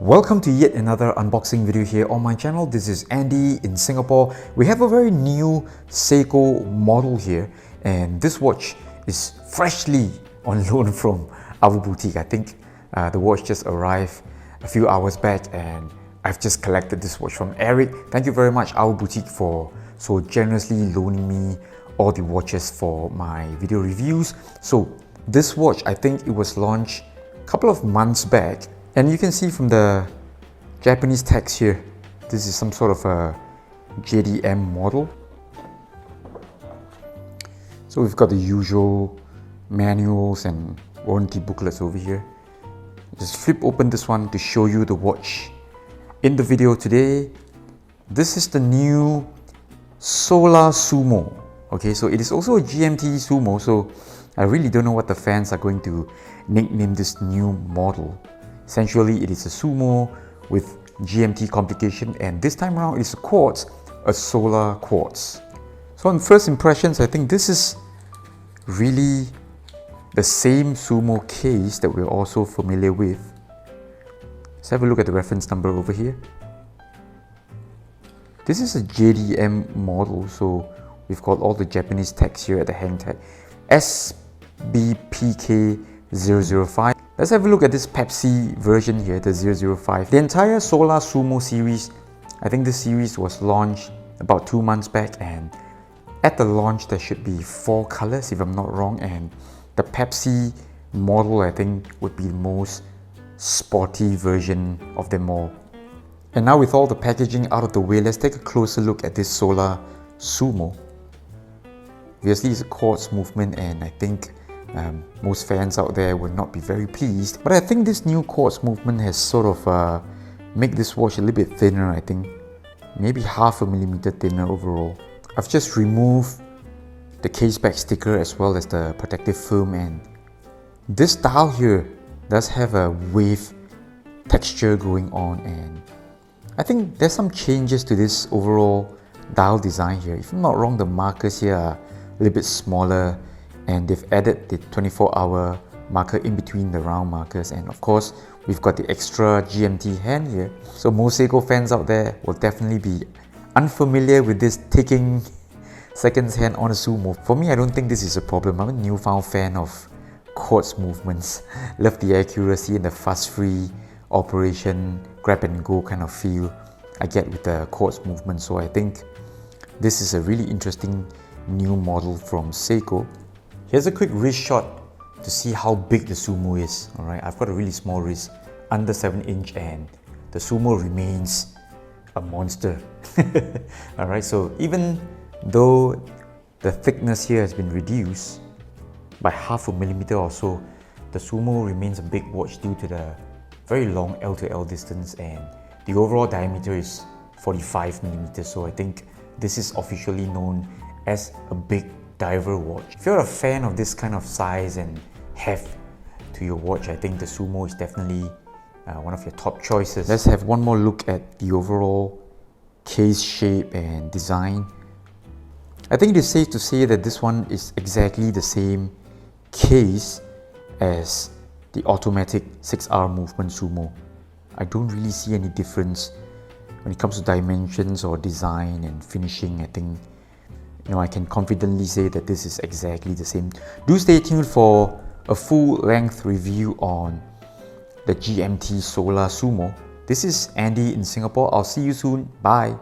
Welcome to yet another unboxing video here on my channel. This is Andy in Singapore. We have a very new Seiko model here, and this watch is freshly on loan from our boutique. I think the watch just arrived a few hours back and I've just collected this watch from Eric. Thank you very much, our boutique, for so generously loaning me all the watches for my video reviews. So this watch, I think it was launched a couple of months back. And you can see from the Japanese text here, this is some sort of a JDM model. So we've got the usual manuals and warranty booklets over here. Just flip open this one to show you the watch. In the video today, this is the new Solar Sumo. Okay, so it is also a GMT Sumo, so I really don't know what the fans are going to nickname this new model. Essentially, it is a Sumo with GMT complication, and this time around it's a quartz, a solar quartz. So on first impressions, I think this is really the same Sumo case that we're also familiar with. Let's have a look at the reference number over here. This is a JDM model, so we've got all the Japanese text here at the hang tag. SBPK005. Let's have a look at this Pepsi version here, the 005. The entire Solar Sumo series, I think this series was launched about 2 months back, and at the launch there should be 4 colors if I'm not wrong, and the Pepsi model I think would be the most sporty version of them all. And now with all the packaging out of the way, let's take a closer look at this Solar Sumo. Obviously it's a quartz movement, and I think most fans out there will not be very pleased, but I think this new quartz movement has sort of made this watch a little bit thinner. I think maybe 0.5 millimeter thinner overall. I've just removed the case back sticker as well as the protective film, and this dial here does have a wave texture going on, and I think there's some changes to this overall dial design here. If I'm not wrong, the markers here are a little bit smaller, and they've added the 24-hour marker in between the round markers, and of course we've got the Extra Gmt Hand here. So most Seiko fans out there will definitely be unfamiliar with this taking seconds hand on a Sumo. For me, I don't think this is a problem. I'm a newfound fan of quartz movements. Love the accuracy and the fuss-free operation, grab and go kind of feel I get with the quartz movement. So I think this is a really interesting new model from Seiko. Here's a quick wrist shot to see how big the Sumo is. Alright, I've got a really small wrist, under 7 inch, and the Sumo remains a monster. Alright, so even though the thickness here has been reduced by 0.5 millimeter or so, the Sumo remains a big watch due to the very long L to L distance, and the overall diameter is 45 millimeters. So I think this is officially known as a big diver watch. If you're a fan of this kind of size and heft to your watch, I think the Sumo is definitely one of your top choices. Let's have one more look at the overall case shape and design. I think it is safe to say that this one is exactly the same case as the automatic 6R movement Sumo. I don't really see any difference when it comes to dimensions or design and finishing. I think I can confidently say that this is exactly the same. Do stay tuned for a full-length review on the GMT Solar Sumo. This is Andy in Singapore. I'll see you soon. Bye.